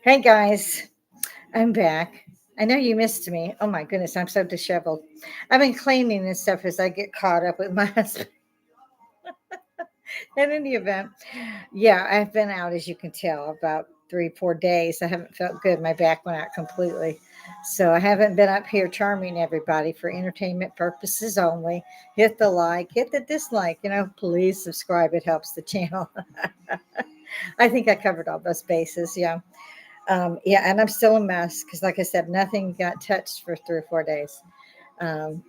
Hey guys, I'm back. I know you missed me. Oh my goodness, I'm so disheveled. I've been cleaning and stuff as I get caught up with my husband. In any event, yeah, I've been out as you can tell about 3, 4 days. I haven't felt good. My back went out completely. So I haven't been up here charming everybody for entertainment purposes only. Hit the like, hit the dislike, please subscribe. It helps the channel. I think I covered all those bases. Yeah. Yeah, and I'm still a mess because, like I said, nothing got touched for 3 or 4 days.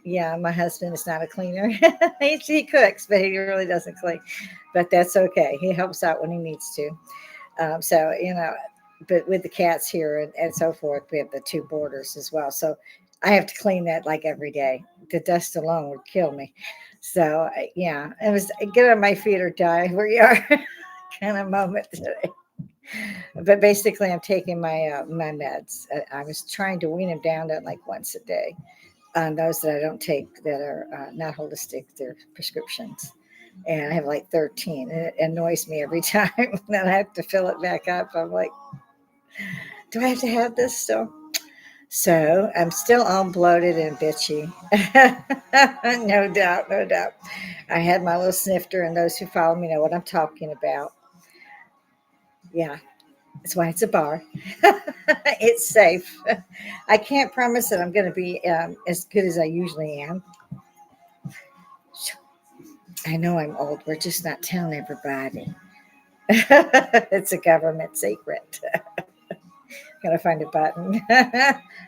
Yeah, my husband is not a cleaner. He cooks, but he really doesn't clean. But that's okay. He helps out when he needs to. So, but with the cats here and so forth, we have the two boarders as well. So I have to clean that like every day. The dust alone would kill me. So, yeah, it was get on my feet or die where you are kind of moment today. But basically, I'm taking my meds. I was trying to wean them down to like once a day on those that I don't take that are not holistic. They're prescriptions, and I have like 13. And it annoys me every time that I have to fill it back up. I'm like, do I have to have this still? So I'm still all bloated and bitchy. No doubt, no doubt. I had my little snifter, and those who follow me know what I'm talking about. Yeah, that's why it's a bar. It's safe. I can't promise that I'm going to be as good as I usually am. I know I'm old. We're just not telling everybody. It's a government secret. Gotta find a button.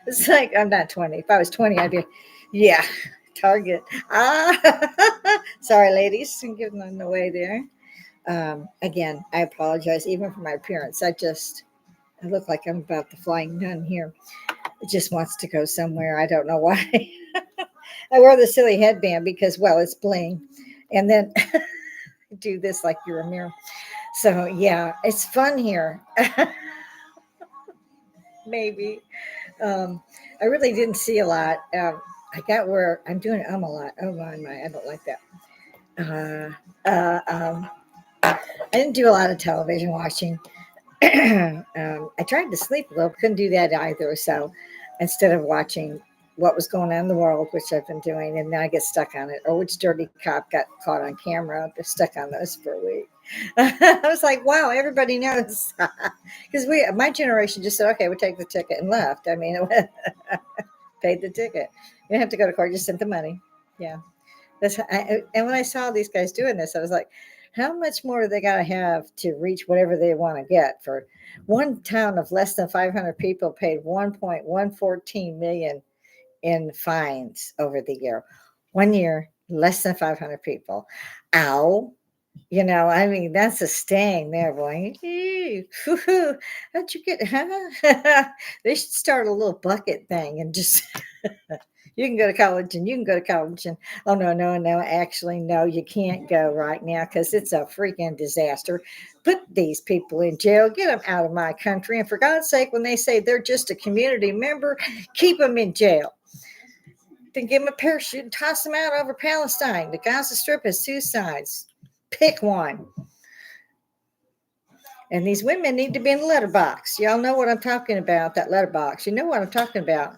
It's like I'm not 20. If I was 20, I'd be, yeah, Target. Sorry, ladies, I'm giving them away there. Again, I apologize even for my appearance. I look like I'm about the flying nun here. It just wants to go somewhere. I don't know why. I wear the silly headband because, well, it's bling. And then do this like you're a mirror. So, yeah, it's fun here. Maybe. Um, I really didn't see a lot. I got where I'm doing a lot. Oh, my. I don't like that. I didn't do a lot of television watching. I tried to sleep a little, couldn't do that either. So instead of watching what was going on in the world, which I've been doing, and now I get stuck on it, or which dirty cop got caught on camera, I've been stuck on those for a week. I was like, wow, everybody knows. Because my generation just said, okay, we'll take the ticket and left. I mean, paid the ticket. You didn't have to go to court, just sent the money. Yeah. And when I saw these guys doing this, I was like, how much more do they got to have to reach whatever they want to get? For one town of less than 500 people paid 1.114 million in fines over the year. 1 year, less than 500 people. Ow. I mean, that's a sting there, boy. How'd you get, huh? They should start a little bucket thing and just you can go to college and you can go to college and oh no, actually no, you can't go right now because it's a freaking disaster. Put these people in jail, get them out of my country, and for God's sake, when they say they're just a community member, keep them in jail. Then give them a parachute and toss them out over Palestine. The Gaza Strip has two sides. Pick one. And these women need to be in the letterbox. Y'all know what I'm talking about, that letterbox. You know what I'm talking about.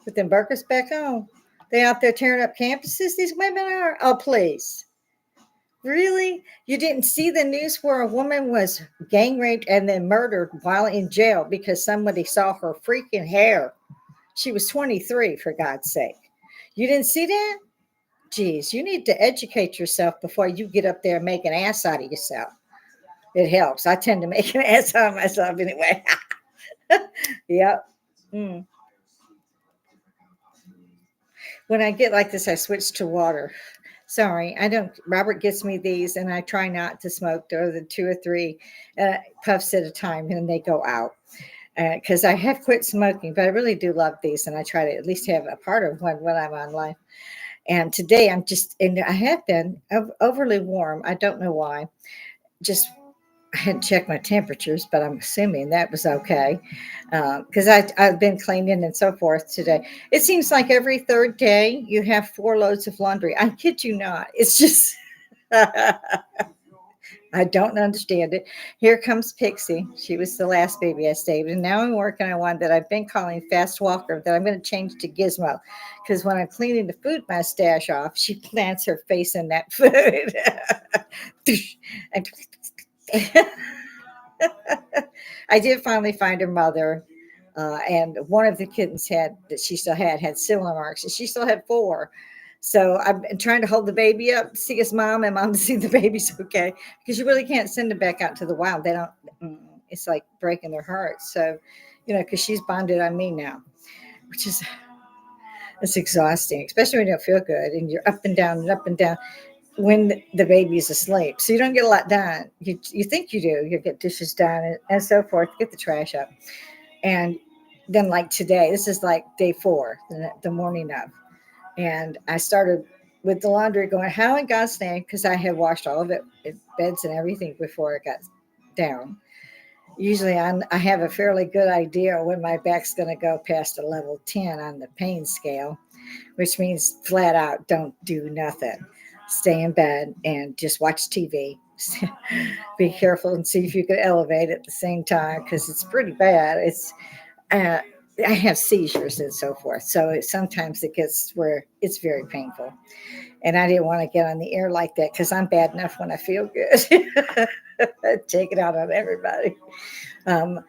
Put them burkas back on. They out there tearing up campuses, these women are? Oh, please. Really? You didn't see the news where a woman was gang raped and then murdered while in jail because somebody saw her freaking hair? She was 23, for God's sake. You didn't see that? Geez, you need to educate yourself before you get up there and make an ass out of yourself. It helps. I tend to make an ass out of myself anyway. Yep. Mm. When I get like this, I switch to water. Sorry, I don't. Robert gets me these, and I try not to smoke. They're the 2 or 3 puffs at a time, and then they go out. Because I have quit smoking, but I really do love these, and I try to at least have a part of one when I'm online. And today I'm just, and I have been overly warm. I don't know why. Just I hadn't checked my temperatures, but I'm assuming that was okay because I've been cleaning and so forth today. It seems like every third day you have 4 loads of laundry. I kid you not. It's just I don't understand it. Here comes Pixie. She was the last baby I saved. And now I'm working on one that I've been calling Fast Walker that I'm going to change to Gizmo. Because when I'm cleaning the food mustache off, she plants her face in that food. And I did finally find her mother. And one of the kittens had that she still had similar marks, and she still had four. So I've been trying to hold the baby up to see his mom, and mom to see the baby's okay, because you really can't send them back out to the wild. They don't. It's like breaking their hearts. So, because she's bonded on me now, which is it's exhausting, especially when you don't feel good and you're up and down and up and down when the baby's asleep. So you don't get a lot done. You think you do. You get dishes done and so forth. Get the trash up. And then, like today, this is like day 4, the morning of. And I started with the laundry going, how in God's name, because I had washed all of it, beds and everything before it got down. Usually I have a fairly good idea when my back's going to go past a level 10 on the pain scale, which means flat out don't do nothing. Stay in bed and just watch TV. Be careful and see if you can elevate at the same time because it's pretty bad. Uh, I have seizures and so forth. So sometimes it gets where it's very painful. And I didn't want to get on the air like that because I'm bad enough when I feel good. Take it out on everybody. Um,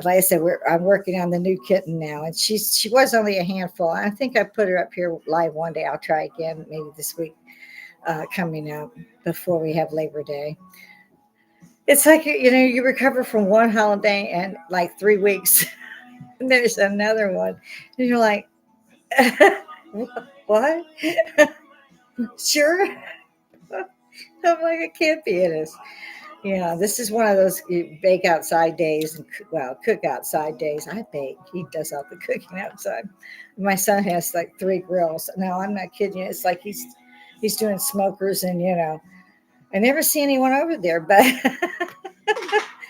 like I said, I'm working on the new kitten now, and she was only a handful. I think I put her up here live one day. I'll try again maybe this week coming up before we have Labor Day. It's like you recover from one holiday and like 3 weeks, and there's another one, and you're like, what? Sure. I'm like, it can't be it is. Yeah, this is one of those bake outside days and cook outside days. I bake. He does all the cooking outside. My son has like 3 grills. No, I'm not kidding you. It's like he's doing smokers and I never see anyone over there, but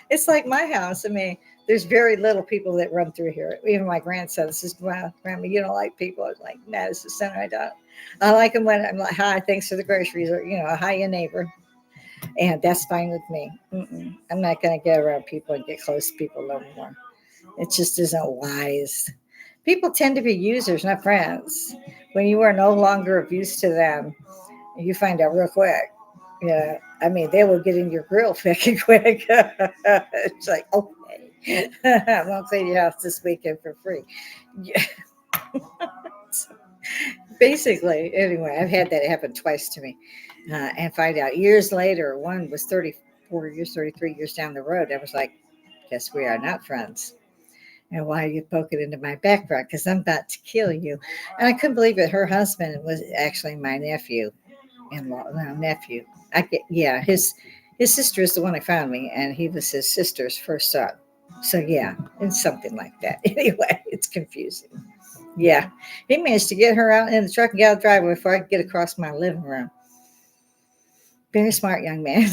it's like my house. I mean, there's very little people that run through here. Even my grandson says, "Wow, Grandma, you don't like people." I was like, "No, this is center. I don't. I like them when I'm like, hi, thanks for the groceries, or hi, your neighbor." And that's fine with me. I'm not going to get around people and get close to people no more. It just isn't wise. People tend to be users, not friends. When you are no longer of use to them, you find out real quick. Yeah, I mean, they will get in your grill fucking quick. It's like, okay, I'm going to clean your house this weekend for free. Yeah. Basically, anyway, I've had that happen twice to me. And find out years later, one was 34 years, 33 years down the road. I was like, guess we are not friends. And why are you poking into my background? Because I'm about to kill you. And I couldn't believe it. Her husband was actually my nephew, nephew. Yeah, his sister is the one that found me, and he was his sister's first son. So yeah, it's something like that. Anyway, it's confusing. Yeah, he managed to get her out in the truck and get out the driveway before I could get across my living room. Very smart young man.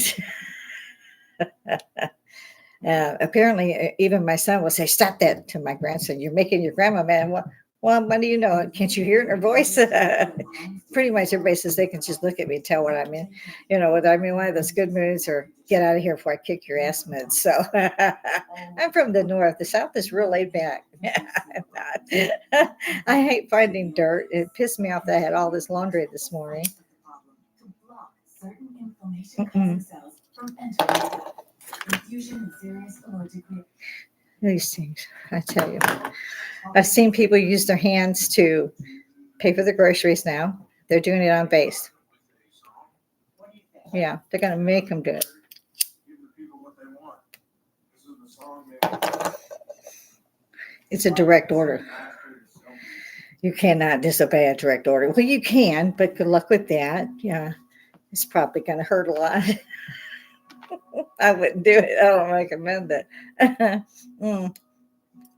Apparently, even my son will say, "Stop that!" to my grandson. You're making your grandma mad. Well, what do you know? Can't you hear it in her voice? Pretty much everybody says they can just look at me and tell what I'm in. Whether I'm in one of those good moods or get out of here before I kick your ass moods. So I'm from the north. The south is real laid back. I'm not. I hate finding dirt. It pissed me off that I had all this laundry this morning. These things, I tell you. I've seen people use their hands to pay for the groceries now. They're doing it on base. Yeah, they're going to make them do it. It's a direct order. You cannot disobey a direct order. Well, you can, but good luck with that. Yeah, it's probably going to hurt a lot. I wouldn't do it. I don't recommend it.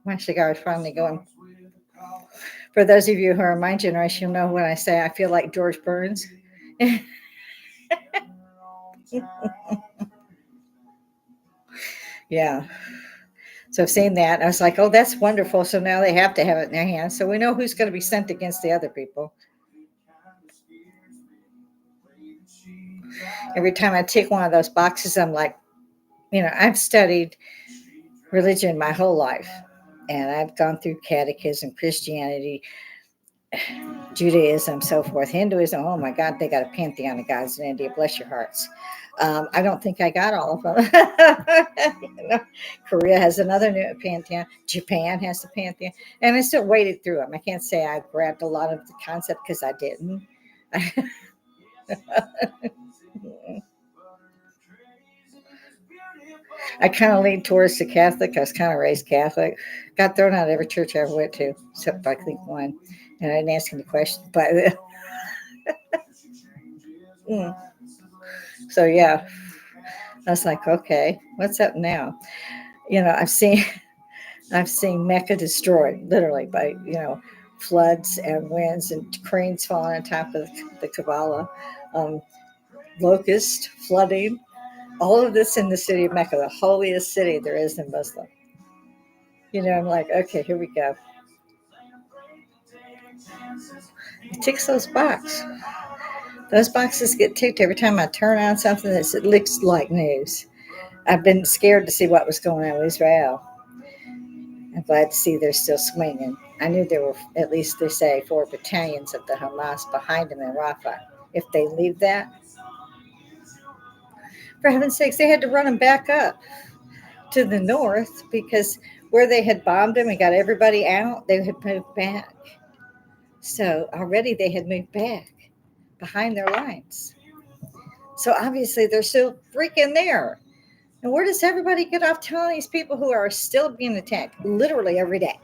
My cigar is finally going. For those of you who are my generation, you'll know when I say I feel like George Burns. Yeah. So I've seen that. I was like, oh, that's wonderful. So now they have to have it in their hands. So we know who's going to be sent against the other people. Every time I tick one of those boxes, I'm like, I've studied religion my whole life. And I've gone through catechism, Christianity, Judaism, so forth, Hinduism. Oh my God, they got a pantheon of gods in India. Bless your hearts. I don't think I got all of them. Korea has another new pantheon. Japan has a pantheon, and I still waded through them. I can't say I grabbed a lot of the concept because I didn't. I kind of lean towards the Catholic. I was kind of raised Catholic. Got thrown out of every church I ever went to, except I think one. And I didn't ask any questions. But mm. So yeah, I was like, okay, what's up now? I've seen Mecca destroyed literally by floods and winds and cranes falling on top of the Kabbalah, um, locust flooding. All of this in the city of Mecca, the holiest city there is in Muslim. I'm like, okay, here we go. It ticks those boxes. Those boxes get ticked every time I turn on something that looks like news. I've been scared to see what was going on with Israel. I'm glad to see they're still swinging. I knew there were, at least they say, 4 battalions of the Hamas behind them in Rafah. If they leave that, for heaven's sakes, they had to run them back up to the north because where they had bombed them and got everybody out, they had moved back. So already they had moved back behind their lines. So obviously they're still freaking there. And where does everybody get off telling these people who are still being attacked literally every day?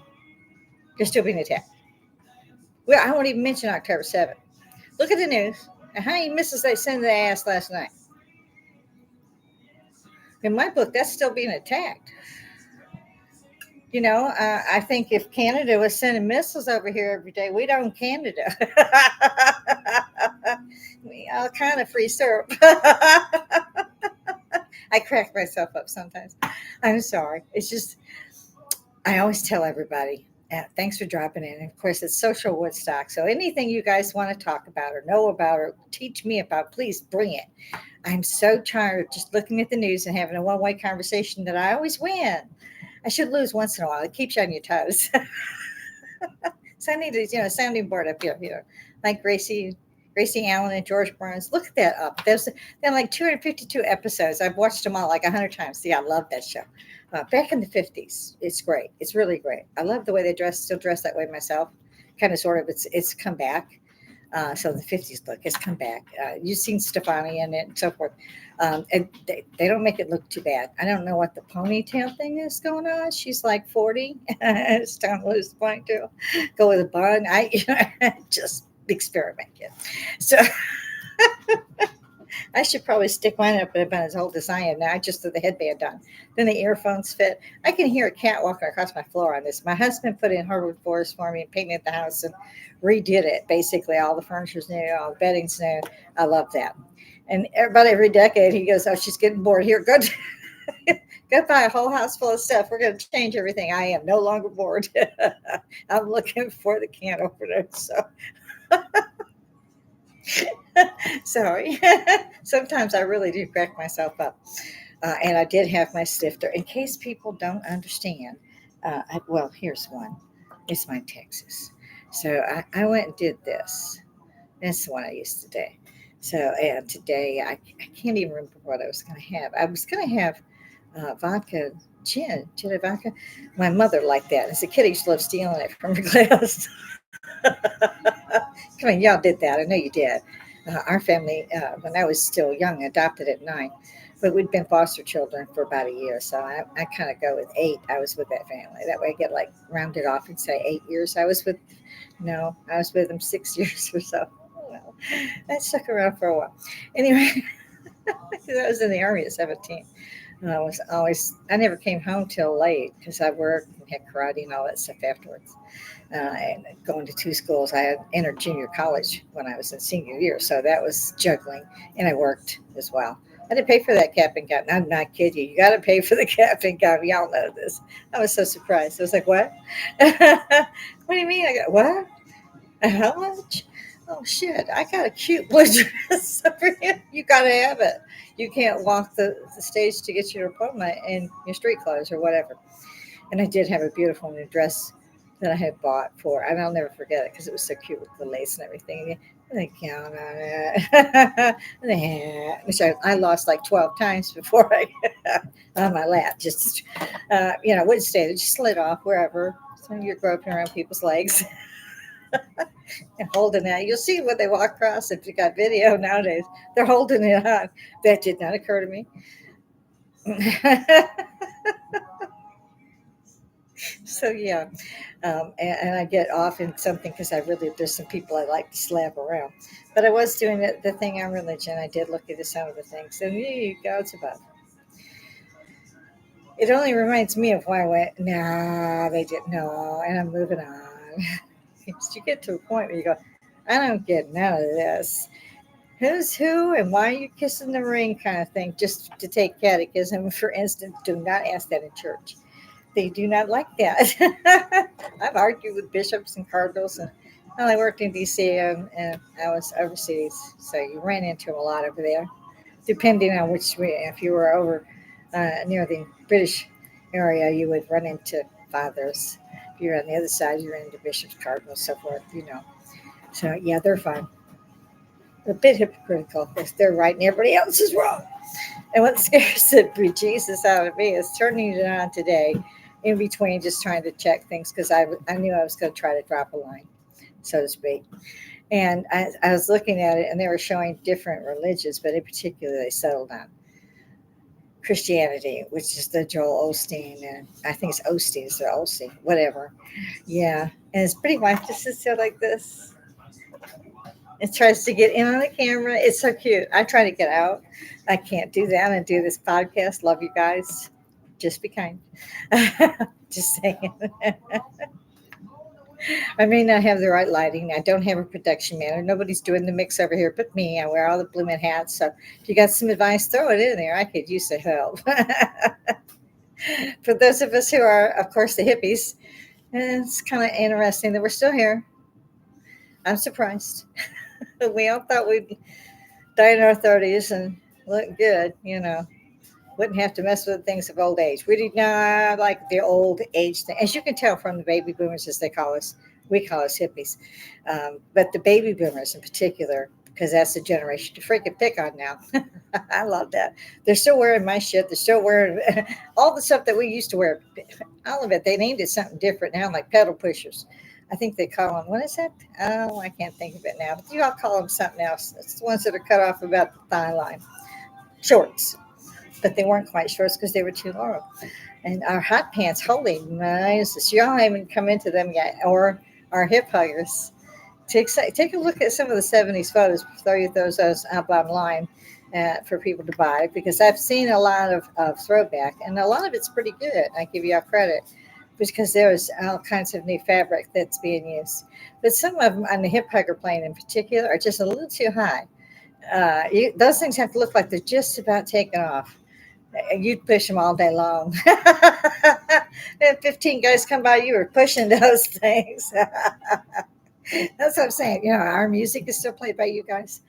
They're still being attacked. Well, I won't even mention October 7th. Look at the news and how many missiles they sent to the ass last night. In my book, that's still being attacked. I think if Canada was sending missiles over here every day, we'd own Canada. We all kind of free syrup. I crack myself up sometimes. I'm sorry. It's just, I always tell everybody, thanks for dropping in. And of course, it's Social Woodstock. So anything you guys want to talk about or know about or teach me about, please bring it. I'm so tired of just looking at the news and having a one-way conversation that I always win. I should lose once in a while. It keeps you on your toes. So I need a sounding board up here, like Gracie Allen and George Burns. Look that up. They're like 252 episodes. I've watched them all like 100 times. See, I love that show. Back in the 50s, it's great. It's really great. I love the way they still dress that way myself. Kind of, sort of. It's come back. So the 50s look has come back. You've seen Stefani in it and so forth. And they don't make it look too bad. I don't know what the ponytail thing is going on. She's like 40. It's time to lose the ponytail. Go with a bun. I just experiment. Yeah. So I should probably stick mine up about as old as I am now. I just threw the headband on. Then the earphones fit. I can hear a cat walking across my floor on this. My husband put in hardwood floors for me and painted the house and redid it. Basically, all the furniture's new, all the bedding's new. I love that. And about every decade, he goes, "Oh, she's getting bored. Here, go buy a whole house full of stuff. We're going to change everything." I am no longer bored. I'm looking for the can opener. So. Sorry. Sometimes I really do crack myself up. And I did have my stifter. In case people don't understand, well, here's one. It's my Texas. So I went and did this. That's the one I used today. So and today I can't even remember what I was going to have. I was going to have vodka gin and vodka. My mother liked that. As a kid, I used to love stealing it from her glass. Come on, y'all did that. I know you did. Our family, when I was still young, adopted at 9, but we'd been foster children for about a year. So I kind of go with 8. I was with that family. That way I get like rounded off and say 8 years. I was with them 6 years or so. Well, that stuck around for a while. Anyway, I was in the Army at 17. I never came home till late because I worked and had karate and all that stuff afterwards. And going to 2 schools. I had entered junior college when I was in senior year, so that was juggling, and I worked as well. I didn't pay for that cap and gown. I'm not kidding you. You got to pay for the cap and gown. Y'all know this. I was so surprised. I was like, what? What do you mean? I got what? How much? Oh shit, I got a cute blue dress over here. You gotta have it. You can't walk the stage to get your diploma in your street clothes or whatever. And I did have a beautiful new dress that I had bought for, and I'll never forget it because it was so cute with the lace and everything. And the gown on it, and the hat, which I lost like 12 times before I on my lap. Just, wouldn't stay there, just slid off wherever. So you're groping around people's legs and holding that. You'll see when they walk across if you got video nowadays. They're holding it on. That did not occur to me. So yeah, and I get off in something because I really there's some people I like to slap around, but I was doing the thing on religion. I did look into some of the things, and God's above. It only reminds me of why I went. Nah, they didn't know, and I'm moving on. You get to a point where you go, I don't get none of this. Who's who and why are you kissing the ring kind of thing, just to take catechism, for instance. Do not ask that in church. They do not like that. I've argued with bishops and cardinals, and well, I worked in D.C. And I was overseas, so you ran into them a lot over there. Depending on if you were over near the British area, you would run into fathers. If you're on the other side, you ran into bishops, cardinals, so forth. So yeah, they're fine. A bit hypocritical because they're right and everybody else is wrong. And what scares the Jesus out of me is turning it on today in between just trying to check things because I knew I was going to try to drop a line, so to speak. And I was looking at it and they were showing different religions, but in particular they settled on Christianity, which is the Joel Osteen. And I think it's Osteen or Osteen, whatever. Yeah. And his pretty wife just sits there like this. It tries to get in on the camera. It's so cute. I try to get out. I can't do that and do this podcast. Love you guys. Just be kind. Just saying. I may not have the right lighting. I don't have a production manager. Nobody's doing the mix over here but me. I wear all the blooming hats. So if you got some advice, throw it in there. I could use the help. For those of us who are, of course, the hippies, it's kind of interesting that we're still here. I'm surprised. We all thought we'd die in our 30s and look good. Wouldn't have to mess with the things of old age. We do not like the old age thing. As you can tell from the baby boomers, as they call us, we call us hippies. But the baby boomers in particular, because that's the generation to freaking pick on now. I love that. They're still wearing my shit. They're still wearing all the stuff that we used to wear. All of it. They named it something different now, like pedal pushers. I think they call them, what is that? Oh, I can't think of it now. But you all call them something else. It's the ones that are cut off about the thigh line. Shorts. But they weren't quite shorts because they were too long. And our hot pants, holy nice. Y'all haven't come into them yet. Or our hip huggers. Take a look at some of the 70s photos before you throw those up online for people to buy. Because I've seen a lot of throwback. And a lot of it's pretty good. I give you all credit. Because there's all kinds of new fabric that's being used. But some of them on the hip hugger plane in particular are just a little too high. Those things have to look like they're just about taken off. You'd push them all day long. If 15 guys come by, you were pushing those things. That's what I'm saying. Our music is still played by you guys.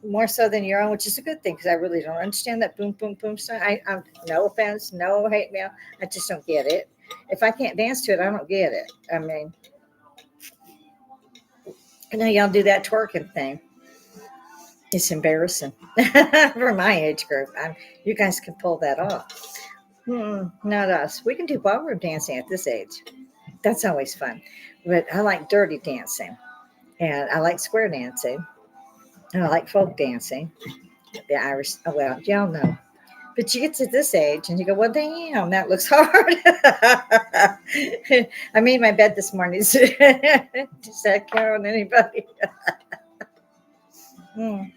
More so than your own, which is a good thing because I really don't understand that boom, boom, boom stuff. I'm no offense, no hate mail. I just don't get it. If I can't dance to it, I don't get it. I mean, I know y'all do that twerking thing. It's embarrassing for my age group. You guys can pull that off. Not us. We can do ballroom dancing at this age. That's always fun. But I like dirty dancing, and I like square dancing, and I like folk dancing. The Irish, well, y'all know. But you get to this age and you go, well, damn, that looks hard. I made my bed this morning. Does that count on anybody? Mm.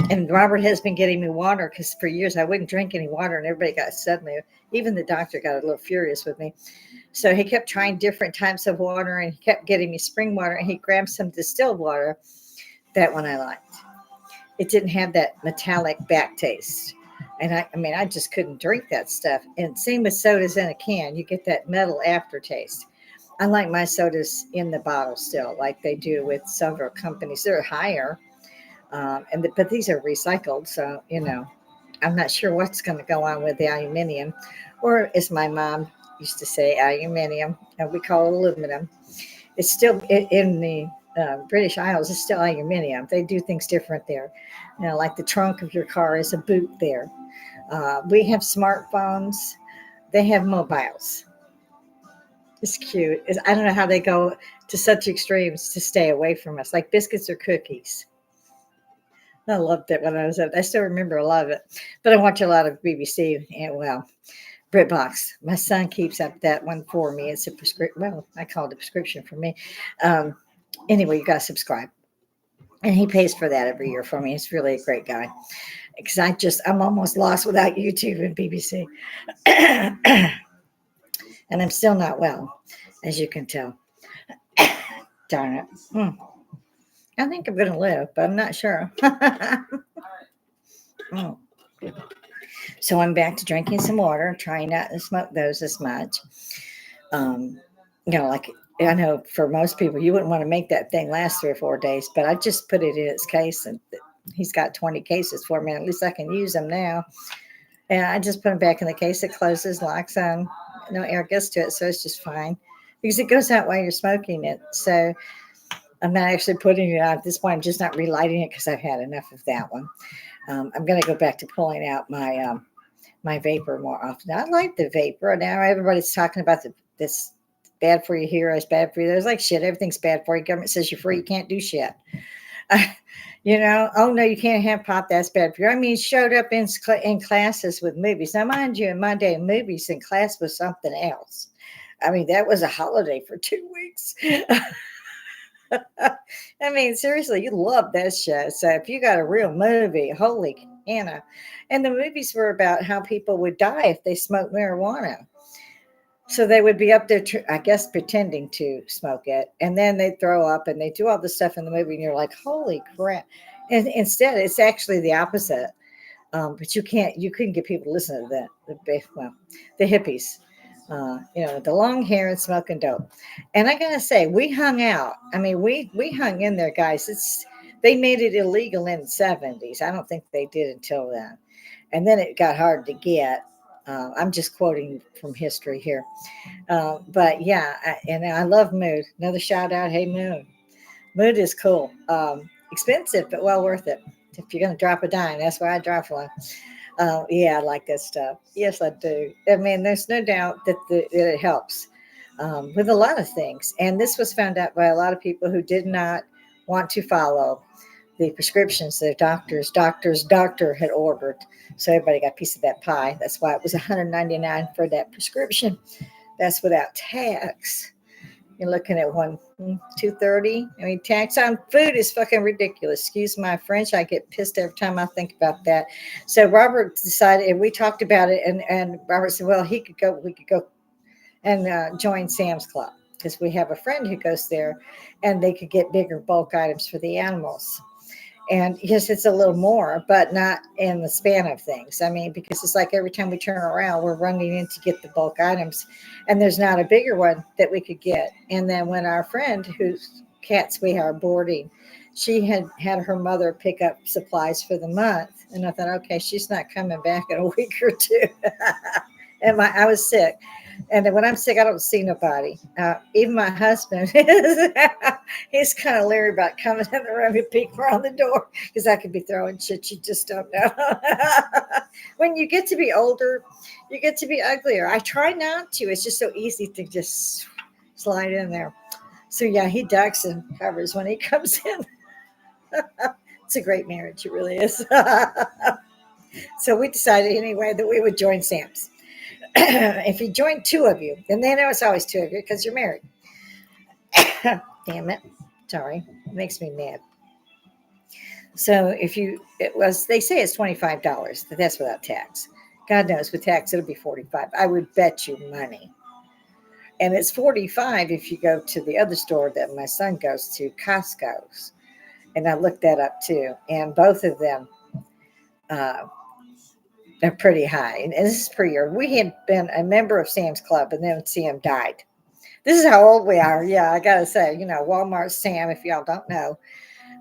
And Robert has been getting me water because for years I wouldn't drink any water, and everybody got suddenly, even the doctor got a little furious with me. So he kept trying different types of water, and he kept getting me spring water, and he grabbed some distilled water. That one I liked. It didn't have that metallic back taste. And I just couldn't drink that stuff. And same with sodas in a can. You get that metal aftertaste. I like my sodas in the bottle still, like they do with several companies. They're higher, but these are recycled, so I'm not sure what's going to go on with the aluminum, or as my mom used to say, aluminium, and we call it aluminum. It's still in the British Isles. It's still aluminium. They do things different there. Like the trunk of your car is a boot there. We have smartphones. They have mobiles. It's cute. I don't know how they go to such extremes to stay away from us, like biscuits or cookies. I loved it when I was up. I still remember a lot of it, but I watch a lot of BBC and BritBox. My son keeps up that one for me. It's a prescription. Well, I call it a prescription for me. Um, anyway, you got to subscribe, and he pays for that every year for me. He's really a great guy because I'm almost lost without YouTube and BBC, and I'm still not well, as you can tell. Darn it. I think I'm going to live, but I'm not sure. Mm. So I'm back to drinking some water, trying not to smoke those as much. Um, like I know for most people, you wouldn't want to make that thing last 3 or 4 days, but I just put it in its case, and he's got 20 cases for me. At least I can use them now. And I just put them back in the case. It closes, locks on, no air gets to it, so it's just fine because it goes out while you're smoking it. So I'm not actually putting it out at this point. I'm just not relighting it because I've had enough of that one. I'm going to go back to pulling out my vapor more often. I like the vapor. Now everybody's talking about this bad for you here, it's bad for you. There's like shit. Everything's bad for you. Government says you're free. You can't do shit. Oh no, you can't have pop. That's bad for you. I mean, showed up in classes with movies. Now, mind you, in my day, movies in class was something else. I mean, that was a holiday for 2 weeks. I mean, seriously, you love that show. So if you got a real movie, holy Hannah. And the movies were about how people would die if they smoked marijuana. So they would be up there, I guess, pretending to smoke it. And then they'd throw up and they do all this stuff in the movie. And you're like, holy crap. And instead, it's actually the opposite. But you couldn't get people to listen to that. The hippies. The long hair and smoking dope. And I gotta say, we hung out. I mean, we hung in there, guys. They made it illegal in the 70s. I don't think they did until then. And then it got hard to get. I'm just quoting from history here. But yeah, and I love Mood. Another shout out. Hey, Mood. Mood is cool. Expensive, but well worth it. If you're going to drop a dime, that's where I drop one. Yeah, I like that stuff. Yes, I do. I mean, there's no doubt that it helps with a lot of things. And this was found out by a lot of people who did not want to follow the prescriptions their doctor had ordered. So everybody got a piece of that pie. That's why it was $199 for that prescription. That's without tax. You're looking at $230. I mean, tax on food is fucking ridiculous. Excuse my French. I get pissed every time I think about that. So Robert decided, and we talked about it, and Robert said, well, we could go and join Sam's Club because we have a friend who goes there, and they could get bigger bulk items for the animals. And yes, it's a little more, but not in the span of things. I mean, because it's like every time we turn around, we're running in to get the bulk items, and there's not a bigger one that we could get. And then when our friend, whose cats we are boarding, she had her mother pick up supplies for the month, and I thought, okay, she's not coming back in a week or two. And I was sick. And then when I'm sick, I don't see nobody. Even my husband, he's kind of leery about coming in the room and peek around the door because I could be throwing shit you just don't know. When you get to be older, you get to be uglier. I try not to. It's just so easy to just slide in there. So yeah, he ducks and covers when he comes in. It's a great marriage. It really is. So we decided anyway that we would join Sam's. If you join 2 of you, and they know it's always 2 of you because you're married. Damn it. Sorry. It makes me mad. So they say it's $25, but that's without tax. God knows with tax, it'll be $45. I would bet you money. And it's $45 if you go to the other store that my son goes to, Costco's. And I looked that up too. And both of them, they're pretty high. And this is per year. We had been a member of Sam's Club, and then Sam died. This is how old we are. Yeah, I gotta say, Walmart Sam, if y'all don't know.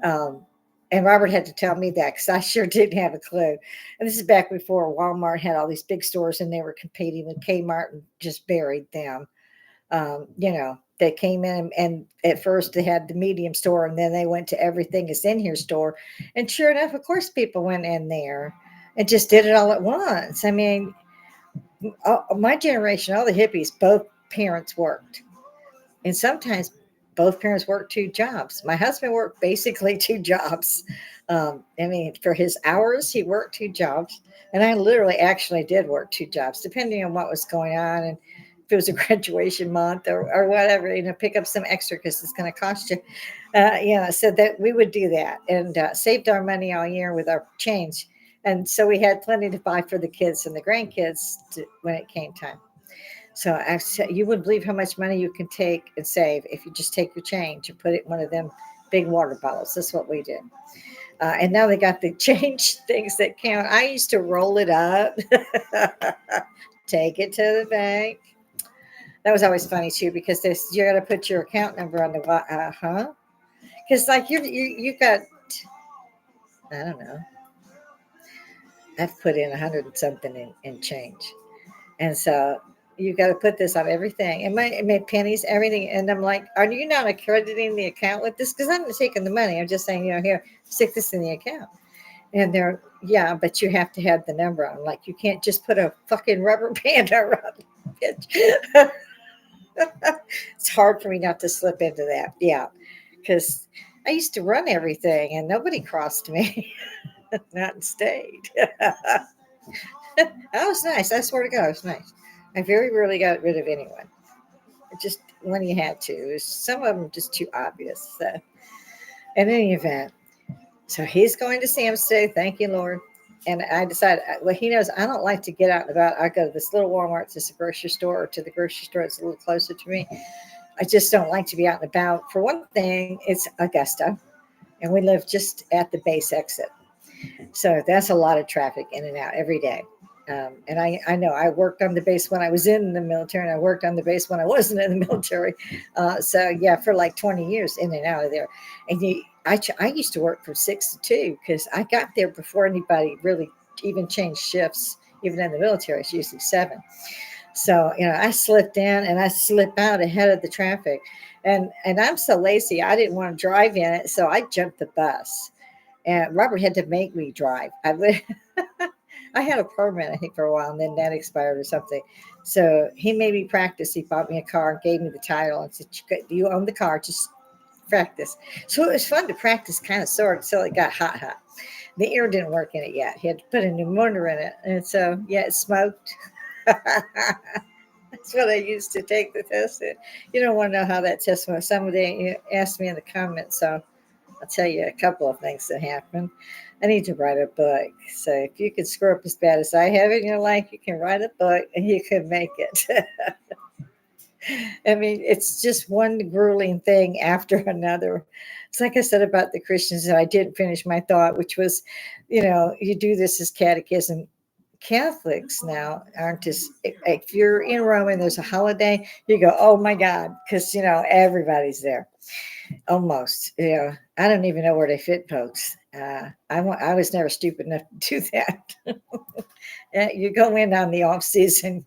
Um, and Robert had to tell me that because I sure didn't have a clue. And this is back before Walmart had all these big stores and they were competing with Kmart and just buried them. They came in and at first they had the medium store and then they went to everything is in here store. And sure enough, of course, people went in there and just did it all at once. I mean, my generation, all the hippies, both parents worked. And sometimes both parents worked two jobs. My husband worked basically two jobs. I mean, for his hours, he worked two jobs. And I literally actually did work two jobs, depending on what was going on. And if it was a graduation month or whatever, pick up some extra because it's going to cost you. So that we would do that and saved our money all year with our change. And so we had plenty to buy for the kids and the grandkids when it came time. So you wouldn't believe how much money you can take and save if you just take your change and put it in one of them big water bottles. That's what we did. And now they got the change things that count. I used to roll it up, take it to the bank. That was always funny too because you got to put your account number on the because like you got, I don't know, I've put in 100 and something in change. And so you got to put this on everything. And it made pennies, everything. And I'm like, are you not accrediting the account with this? Because I'm not taking the money. I'm just saying, here, stick this in the account. And they're, yeah, but you have to have the number on. Like, you can't just put a fucking rubber band around it. It's hard for me not to slip into that. Yeah. Because I used to run everything and nobody crossed me. Not in state. That was nice. I swear to God, it was nice. I very rarely got rid of anyone. Just when you had to. Some of them just too obvious. So, in any event, so he's going to see him today. Thank you, Lord. And I decided, well, he knows I don't like to get out and about. I go to this little Walmart, to the grocery store, or to the grocery store that's a little closer to me. I just don't like to be out and about. For one thing, it's Augusta, and we live just at the base exit. So that's a lot of traffic in and out every day. And I know I worked on the base when I was in the military, and I worked on the base when I wasn't in the military. So yeah, for like 20 years in and out of there. And I used to work from 6 to 2 because I got there before anybody really even changed shifts. Even in the military, it's usually 7. So I slipped in and I slipped out ahead of the traffic, and I'm so lazy I didn't want to drive in it, so I jumped the bus. And Robert had to make me drive. I had a permit, I think, for a while, and then that expired or something. So he made me practice. He bought me a car, gave me the title, and said, "You own the car, just practice." So it was fun to practice, kind of, sort of, until it got hot, hot. The air didn't work in it yet. He had to put a new motor in it, and so yeah, it smoked. That's what I used to take the test in. You don't want to know how that test went. Somebody asked me in the comments, so I'll tell you a couple of things that happened. I need to write a book. So if you can screw up as bad as I have in your life, you can write a book and you can make it. I mean, it's just one grueling thing after another. It's like I said about the Christians, and I didn't finish my thought, which was, you do this as catechism. Catholics now aren't as, if you're in Rome and there's a holiday, you go, oh my God, because, everybody's there. Almost. I don't even know where they fit folks. I was never stupid enough to do that. You go in on the off season,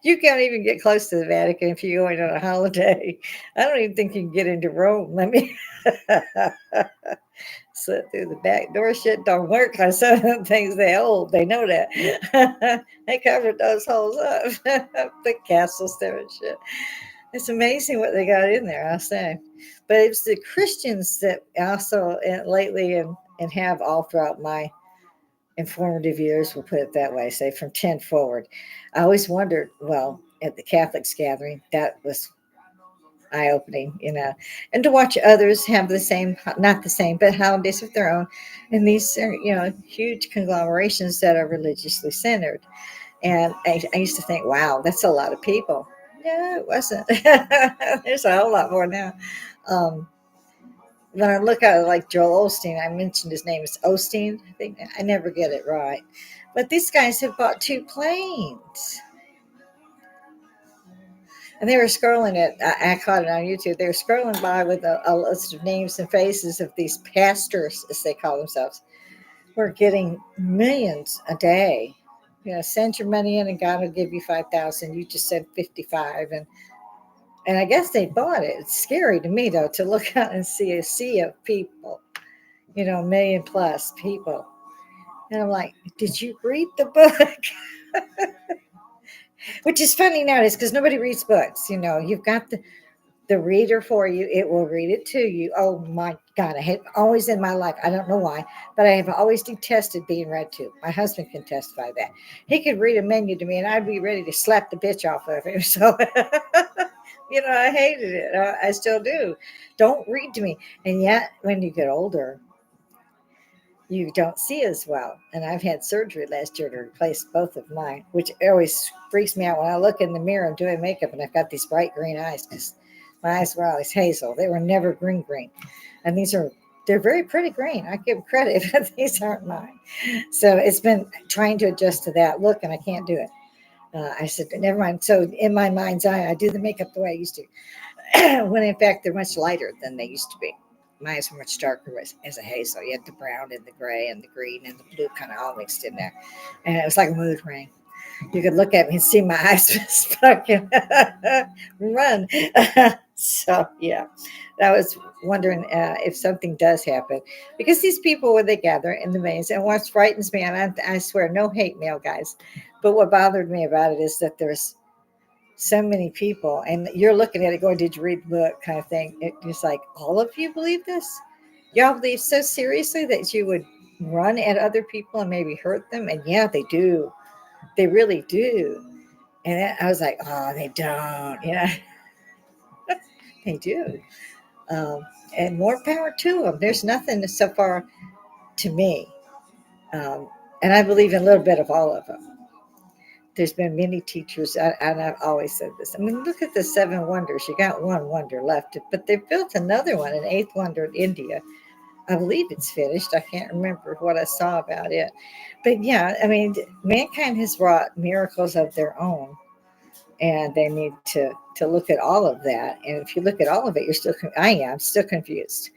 you can't even get close to the Vatican if you're going on a holiday. I don't even think you can get into Rome. Let me slip through the back door. Shit don't work on some of the things they hold. They know that. They covered those holes up. Big castles there and shit. It's amazing what they got in there, I'll say. But it's the Christians that also lately and have all throughout my informative years, we'll put it that way, say from 10 forward. I always wondered, well, at the Catholics gathering, that was eye-opening, and to watch others have the same, not the same, but holidays of their own. And these are, huge conglomerations that are religiously centered. And I used to think, wow, that's a lot of people. No, it wasn't. There's a whole lot more now. Um, when I look at it, like Joel Osteen, I mentioned his name is Osteen. I think I never get it right. But these guys have bought 2 planes. And they were scrolling it. I caught it on YouTube. They were scrolling by with a list of names and faces of these pastors, as they call themselves, who are getting millions a day. Send your money in, and God will give you 5,000. You just said 55, and I guess they bought it. It's scary to me though to look out and see a sea of people, a million plus people, and I'm like, did you read the book? Which is funny nowadays because nobody reads books. You've got the reader for you. It will read it to you. Oh my God. I have always in my life, I don't know why, but I have always detested being read to. My husband can testify that. He could read a menu to me and I'd be ready to slap the bitch off of him. So, I hated it. I still do. Don't read to me. And yet, when you get older, you don't see as well. And I've had surgery last year to replace both of mine, which always freaks me out when I look in the mirror and doing makeup and I've got these bright green eyes because my eyes were always hazel. They were never green. And they're very pretty green. I give credit, but these aren't mine. So it's been trying to adjust to that look and I can't do it. I said, never mind. So in my mind's eye, I do the makeup the way I used to, when in fact they're much lighter than they used to be. My eyes were much darker as a hazel. You had the brown and the gray and the green and the blue kind of all mixed in there. And it was like a mood ring. You could look at me and see my eyes just fucking run. So, yeah, I was wondering if something does happen. Because these people, when they gather in the maze, and what frightens me, and I swear, no hate mail, guys, but what bothered me about it is that there's so many people, and you're looking at it going, did you read the book kind of thing. It's like, all of you believe this? Y'all believe so seriously that you would run at other people and maybe hurt them? And yeah, they do. They really do. And I was like, oh, they don't. They do. Um, and more power to them. There's nothing so far to me. Um, and I believe in a little bit of all of them. There's been many teachers, and I've always said this. I mean, look at the seven wonders. You got one wonder left, but they've built another one, an eighth wonder in India. I believe it's finished. I can't remember what I saw about it. But yeah, I mean, mankind has wrought miracles of their own, and they need to look at all of that. And if you look at all of it, you're still, I am still confused.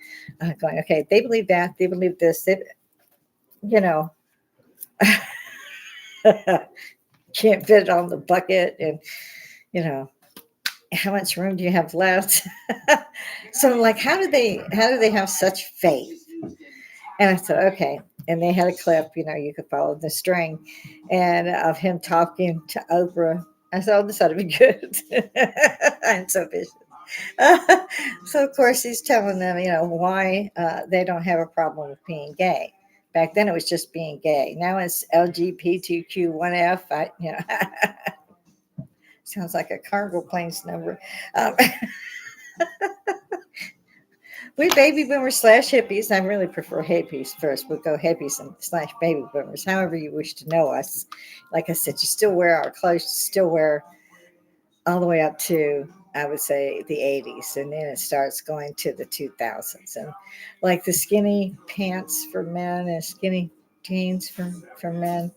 Going, okay, they believe that, they believe this, you know, can't fit it on the bucket, and you know, how much room do you have left? So I'm like, how do they have such faith? And I said, okay. And they had a clip, you could follow the string, and of him talking to Oprah. I said, oh, this ought to be good. I'm so vicious. So of course he's telling them, why they don't have a problem with being gay. Back then it was just being gay. Now it's LGBTQ1F. Sounds like a cargo plane's number. Um, we baby boomers slash hippies. I really prefer hippies first. We'll go hippies and slash baby boomers, however you wish to know us. Like I said, you still wear our clothes, you still wear all the way up to, I would say, the 80s. And then it starts going to the 2000s. And like the skinny pants for men and skinny jeans for men.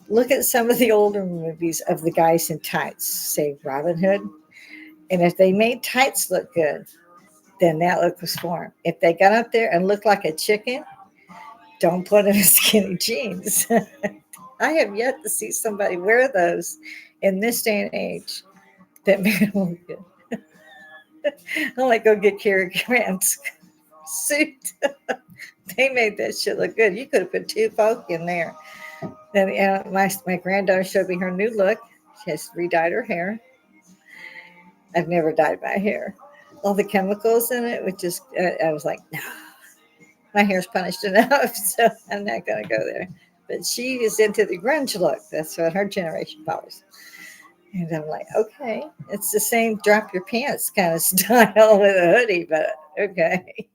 Look at some of the older movies of the guys in tights, say Robin Hood. And if they made tights look good, then that look was for them. If they got up there and looked like a chicken, don't put them in skinny jeans. I have yet to see somebody wear those in this day and age that made them look good. I'm like, go get Cary Grant's suit. They made that shit look good. You could have put two folk in there. Then my granddaughter showed me her new look. She has re-dyed her hair. I've never dyed my hair. All the chemicals in it, which is, I was like, no, my hair's punished enough, so I'm not going to go there. But she is into the grunge look. That's what her generation follows. And I'm like, okay, it's the same drop your pants kind of style with a hoodie, but okay.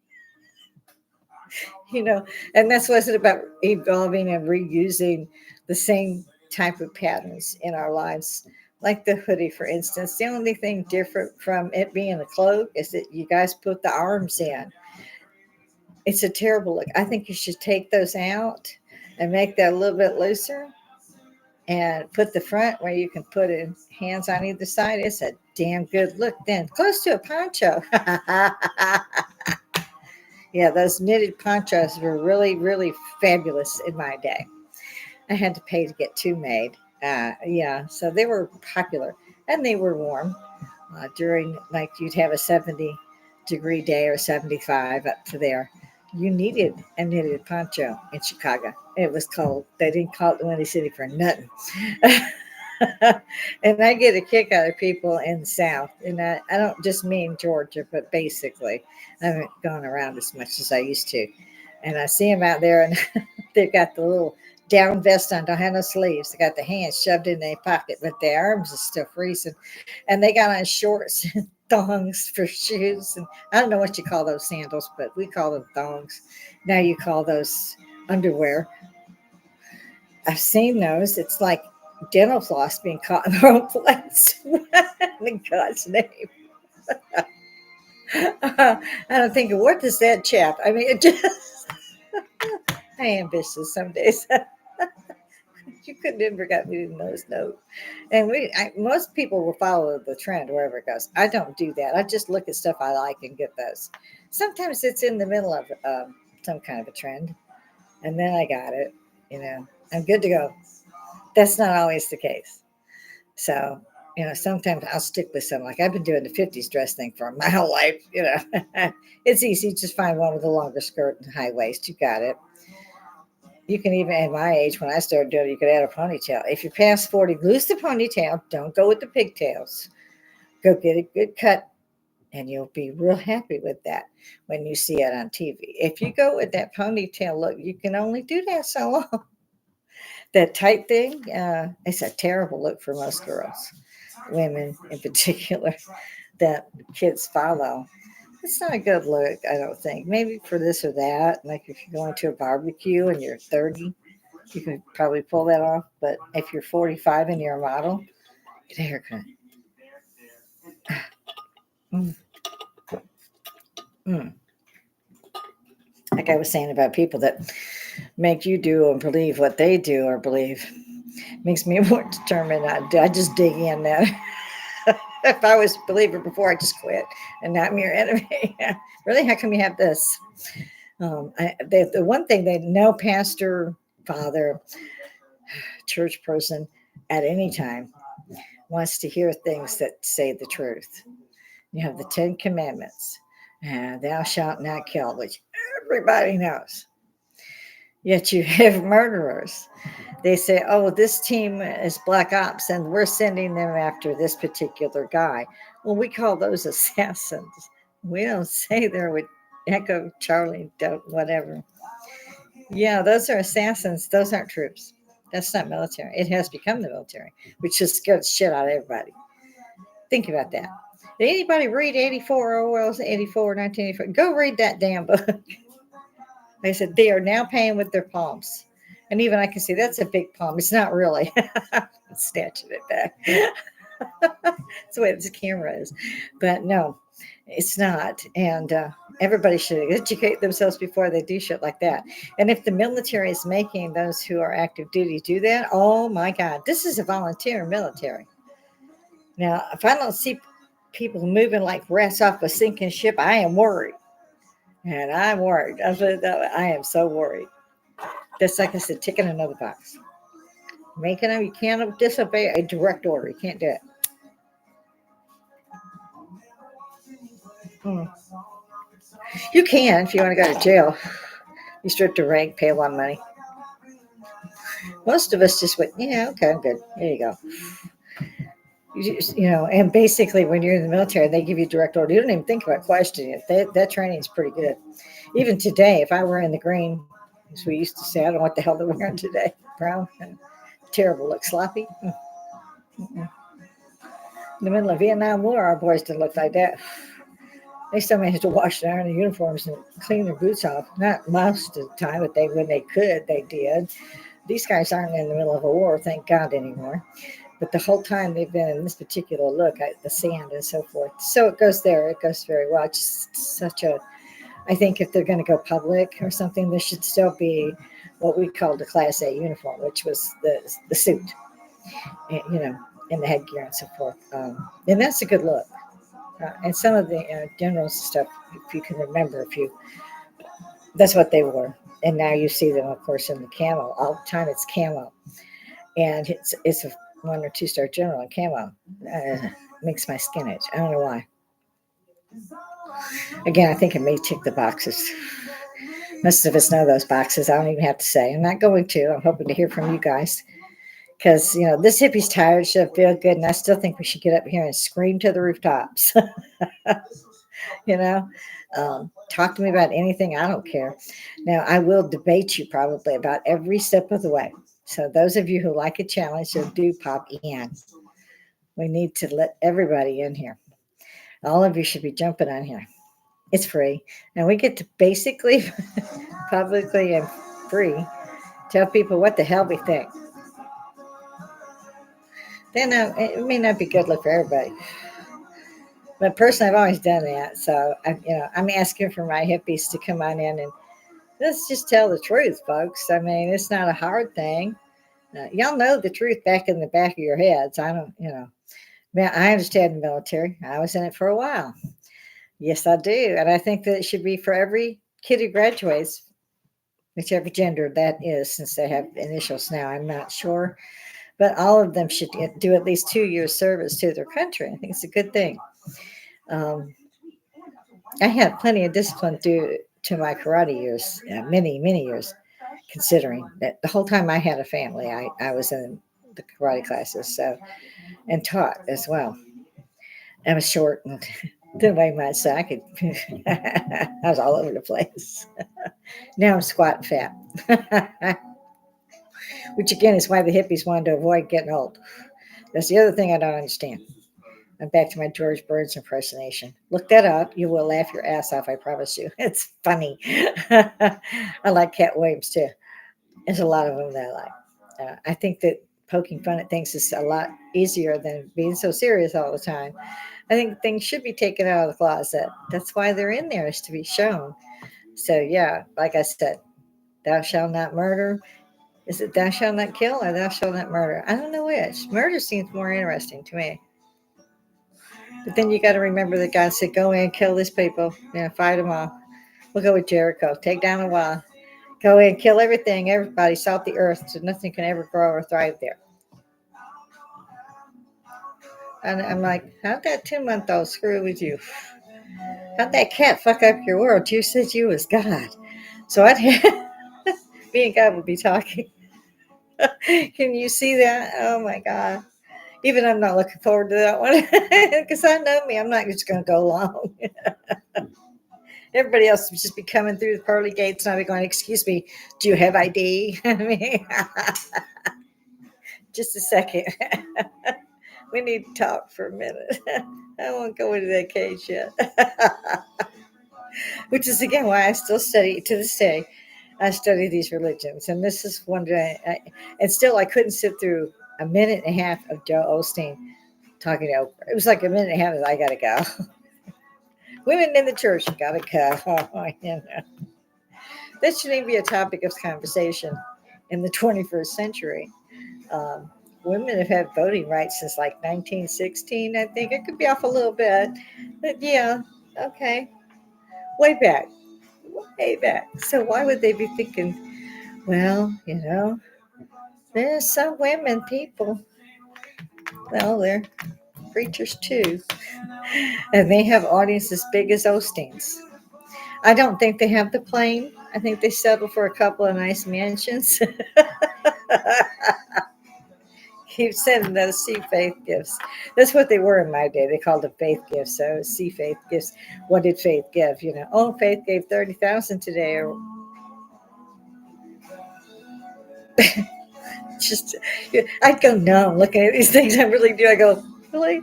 you know, and that's what it's about, evolving and reusing the same type of patterns in our lives. Like the hoodie, for instance, the only thing different from it being a cloak is that you guys put the arms in. It's a terrible look. I think you should take those out and make that a little bit looser and put the front where you can put it hands on either side. It's a damn good look then. Close to a poncho. Yeah, those knitted ponchos were really, really fabulous in my day. I had to pay to get two made. Yeah, so they were popular and they were warm during, like, you'd have a 70-degree day or 75 up to there. You needed a knitted poncho in Chicago. It was cold. They didn't call it the Windy City for nothing. And I get a kick out of people in the South. And I don't just mean Georgia, but basically, I haven't gone around as much as I used to. And I see them out there, and they've got the little down vest on, don't have no sleeves. They got the hands shoved in their pocket, but their arms are still freezing. And they got on shorts and thongs for shoes. And I don't know what you call those sandals, but we call them thongs. Now you call those underwear. I've seen those. It's like dental floss being caught in the wrong place. In God's name. I don't think, what is that chap? I mean, it just, I am vicious some days. You could never got me to nose note. And most people will follow the trend wherever it goes. I don't do that. I just look at stuff I like and get those. Sometimes it's in the middle of some kind of a trend, and then I got it. I'm good to go. That's not always the case. So, sometimes I'll stick with something. Like I've been doing the 50s dress thing for my whole life. It's easy. Just find one with a longer skirt and high waist. You got it. You can even, at my age, when I started doing it, you could add a ponytail. If you're past 40, lose the ponytail. Don't go with the pigtails. Go get a good cut, and you'll be real happy with that when you see it on TV. If you go with that ponytail look, you can only do that so long. That tight thing, it's a terrible look for most girls, women in particular, that kids follow. It's not a good look, I don't think. Maybe for this or that, like if you're going to a barbecue and you're 30, you can probably pull that off. But if you're 45 and you're a model, get a haircut. Mm, mm. Like I was saying about people that make you do and believe what they do or believe, makes me more determined. I just dig in now. If I was a believer before, I just quit, and now I'm your enemy. Really, how come you have this? The one thing, they no pastor, father, church person at any time wants to hear things that say the truth. You have the 10 Commandments, thou shalt not kill, which everybody knows. Yet you have murderers. They say, oh, this team is black ops and we're sending them after this particular guy. Well, we call those assassins. We don't say they're with Echo, Charlie, whatever. Yeah, those are assassins. Those aren't troops. That's not military. It has become the military, which just scared the shit out of everybody. Think about that. Did anybody read 84, Orwell's 84, 1984? Go read that damn book. They said they are now paying with their palms. And even I can see that's a big palm. It's not really. Snatching it back. That's the way this camera is. But no, it's not. And everybody should educate themselves before they do shit like that. And if the military is making those who are active duty do that, oh my God, this is a volunteer military. Now, if I don't see people moving like rats off a sinking ship, I am worried. And I'm worried. I am so worried. That's like I said, ticking another box. Making them, you can't disobey a direct order. You can't do it. Hmm. You can if you want to go to jail. You strip the rank, pay a lot of money. Most of us just went, yeah, okay, I'm good. There you go. And basically when you're in the military, they give you direct order. You don't even think about questioning it. That training is pretty good. Even today, if I were in the green, as we used to say, I don't know what the hell they're wearing today. Brown, terrible, look sloppy. In the middle of Vietnam War, our boys didn't look like that. They still managed to wash and iron their uniforms and clean their boots off. Not most of the time, but when they could, they did. These guys aren't in the middle of a war, thank God, anymore. But the whole time they've been in this particular look, the sand and so forth. So it goes there. It goes very well. It's just I think if they're going to go public or something, there should still be what we called the Class A uniform, which was the suit. in the headgear and so forth. And that's a good look. And some of the generals and stuff, if you can remember, if you that's what they wore. And now you see them, of course, in the camo. All the time it's camo, and it's a 1 or 2 star general in camo. Makes my skin itch. I don't know why. Again, I think it may tick the boxes. Most of us know those boxes. I don't even have to say. I'm not going to. I'm hoping to hear from you guys because this hippie's tired. She'll feel good, and I still think we should get up here and scream to the rooftops. you know, talk to me about anything. I don't care. Now I will debate you probably about every step of the way. So those of you who like a challenge, so do pop in. We need to let everybody in here. All of you should be jumping on here. It's free, and we get to basically publicly and free tell people what the hell we think. Then it may not be good look for everybody, but personally, I've always done that. So I'm asking for my hippies to come on in and let's just tell the truth, folks. I mean, it's not a hard thing. Y'all know the truth back in the back of your heads. I don't, Man, I understand the military. I was in it for a while. Yes, I do, and I think that it should be for every kid who graduates, whichever gender that is, since they have initials now. I'm not sure, but all of them should do at least 2 years service to their country. I think it's a good thing. Um, I had plenty of discipline due to my karate years, many, many years, considering that the whole time I had a family, I was in the karate classes, so and taught as well. I was short and didn't weigh much, so I could. I was all over the place. Now I'm squat and fat, which again is why the hippies wanted to avoid getting old. That's the other thing I don't understand. I'm back to my George Burns impersonation. Look that up. You will laugh your ass off, I promise you. It's funny. I like Cat Williams too. There's a lot of them that I like. I think that poking fun at things is a lot easier than being so serious all the time. I think things should be taken out of the closet. That's why they're in there, is to be shown. So, yeah, like I said, thou shalt not murder. Is it thou shalt not kill or thou shalt not murder? I don't know which. Murder seems more interesting to me. But then you got to remember that God said, go in, kill these people, fight them all. We'll go with Jericho. Take down a wall. Go in, kill everything, everybody, salt the earth so nothing can ever grow or thrive there. And I'm like, how'd that 2-month-old screw with you? How'd that cat fuck up your world? You said you was God. So me and God would be talking. Can you see that? Oh my God. Even I'm not looking forward to that one because I know me. I'm not just going to go along. Everybody else would just be coming through the pearly gates and I'd be going, excuse me, do you have ID? I mean, just a second. We need to talk for a minute. I won't go into that cage yet. Which is, again, why I still study to this day. I study these religions. And this is one day, and still I couldn't sit through a minute and a half of Joe Osteen talking to Oprah. It was like a minute and a half, I got to go. Women in the church, you got to go. That shouldn't even be a topic of conversation in the 21st century. Um, Women have had voting rights since like 1916, I think. It could be off a little bit. But yeah, okay. Way back. Way back. So why would they be thinking, well, there's some women people. Well, they're preachers too. And they have audiences as big as Osteen's. I don't think they have the plane. I think they settle for a couple of nice mansions. Keep sending those see faith gifts. That's what they were in my day. They called them faith gifts. So see faith gifts. What did faith give? Oh, faith gave 30,000 today. Or just, I'd go numb looking at these things. I really do. I go, really?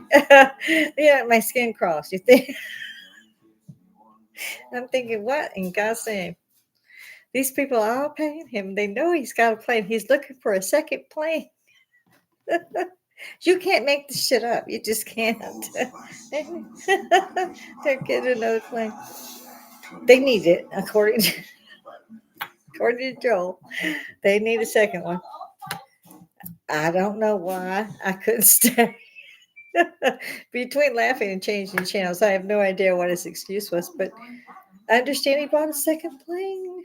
Yeah, my skin crossed. You think? I'm thinking, what in God's name? These people are all paying him. They know he's got a plane. He's looking for a second plane. You can't make this shit up. You just can't. They're getting another plane. They need it, according to Joel. They need a second one. I don't know why I couldn't stay. Between laughing and changing channels, I have no idea what his excuse was, but I understand he bought a second plane.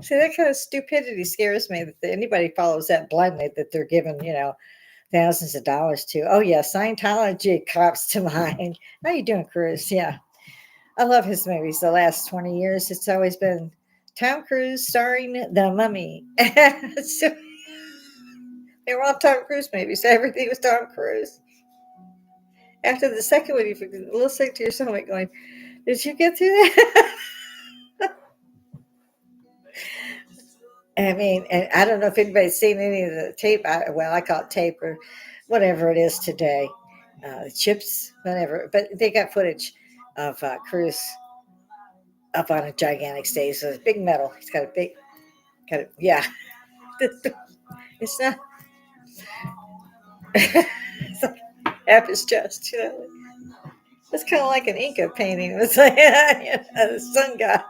See, that kind of stupidity scares me that anybody follows that blindly, that they're given, thousands of dollars to. Oh, yeah, Scientology cops to mind. How you doing, Cruz? Yeah, I love his movies. The last 20 years, it's always been Tom Cruise starring The Mummy. So they were all Tom Cruise movies. So everything was Tom Cruise. After the second one, you listening to your stomach going, did you get through that? I mean, and I don't know if anybody's seen any of the tape. I call it tape or whatever it is today, chips, whatever. But they got footage of Cruz up on a gigantic stage. So it's big metal. He's got a big, yeah. It's not. It's like half his chest. It's kind of like an Inca painting. It's like the sun god.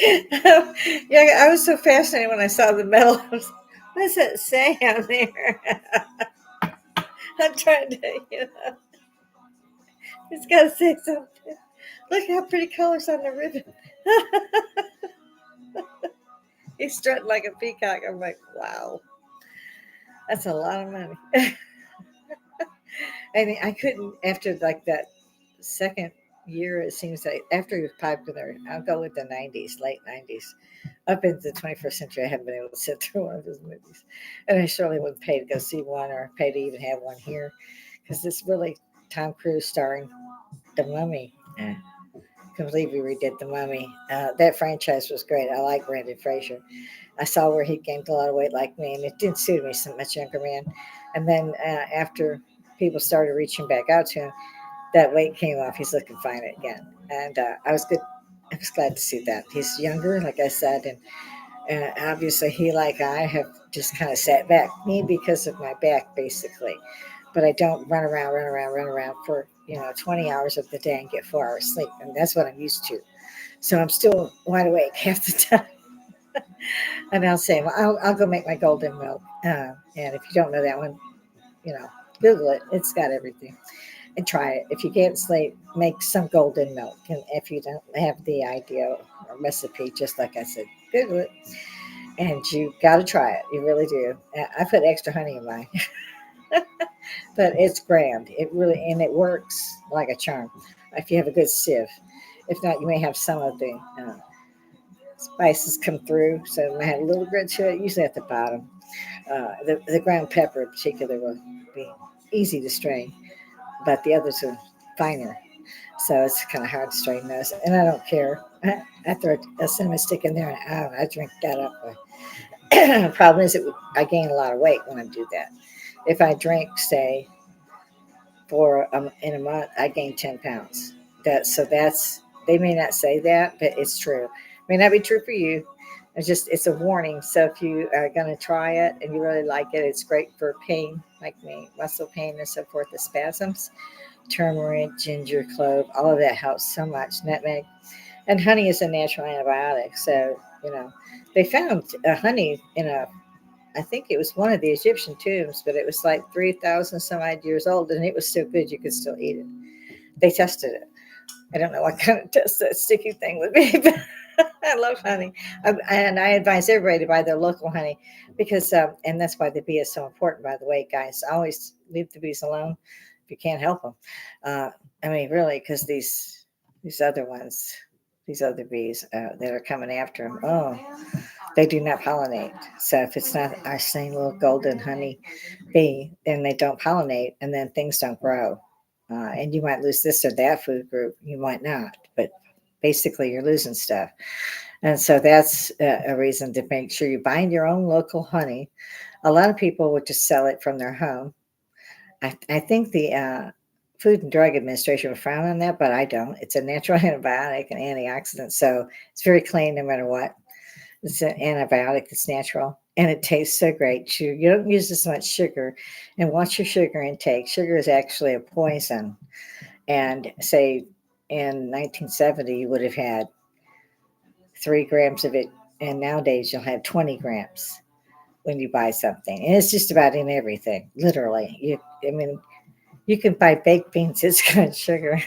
Yeah, I was so fascinated when I saw the metal. What does it say on there? I'm trying to, it's got to say something. Look how pretty colors on the ribbon. He's strutting like a peacock. I'm like, wow, that's a lot of money. And I couldn't, after like that second year, it seems like after he was popular, I'll go with the 90s, late 90s. Up into the 21st century, I haven't been able to sit through one of his movies. And I surely wouldn't pay to go see one or pay to even have one here because it's really Tom Cruise starring The Mummy. Completely redid The Mummy. That franchise was great. I like Brendan Fraser. I saw where he gained a lot of weight like me, and it didn't suit me, so much younger man. And then after people started reaching back out to him, that weight came off. He's looking fine again. And I was good. I was glad to see that. He's younger, like I said, and obviously he, like I, have just kind of sat back. Me because of my back, basically. But I don't run around for 20 hours of the day and get 4 hours sleep, and that's what I'm used to. So I'm still wide awake half the time. And I'll say, well, I'll go make my golden milk. And if you don't know that one, you know, Google it. It's got everything. And try it. If you can't sleep, make some golden milk. And if you don't have the idea or recipe, just like I said, Google it. And you got to try it. You really do. I put extra honey in mine, but it's grand. It really, and it works like a charm if you have a good sieve. If not, you may have some of the spices come through, so it might have a little grit to it, usually at the bottom. The ground pepper in particular will be easy to strain, but the others are finer. So it's kind of hard to strain those. And I don't care. I throw a cinnamon stick in there and I drink that up. The problem is I gain a lot of weight when I do that. If I drink, say, in a month, I gain 10 pounds. That's they may not say that, but it's true. May not be true for you. It's a warning. So if you are going to try it and you really like it, it's great for pain, like me, muscle pain and so forth, the spasms. Turmeric, ginger, clove, all of that helps so much. Nutmeg, and honey is a natural antibiotic. So they found honey in I think it was one of the Egyptian tombs, but it was like 3,000 some odd years old, and it was still good. You could still eat it. They tested it. I don't know what kind of test that sticky thing would be, but I love honey. And I advise everybody to buy their local honey because, and that's why the bee is so important, by the way, guys. Always leave the bees alone if you can't help them. I mean, really, because these other ones, these other bees that are coming after them, they do not pollinate. So if it's not our same little golden honey bee, then they don't pollinate, and then things don't grow. And you might lose this or that food group. You might not, but basically you're losing stuff. And so that's a reason to make sure you bind your own local honey. A lot of people would just sell it from their home. I think the Food and Drug Administration would frown on that, but I don't. It's a natural antibiotic and antioxidant, so it's very clean no matter what. It's an antibiotic that's natural, and it tastes so great. You don't use as much sugar, and watch your sugar intake. Sugar is actually a poison, and say in 1970 you would have had 3 grams of it, and nowadays you'll have 20 grams when you buy something. And it's just about in everything, literally. I mean, you can buy baked beans, it's got sugar.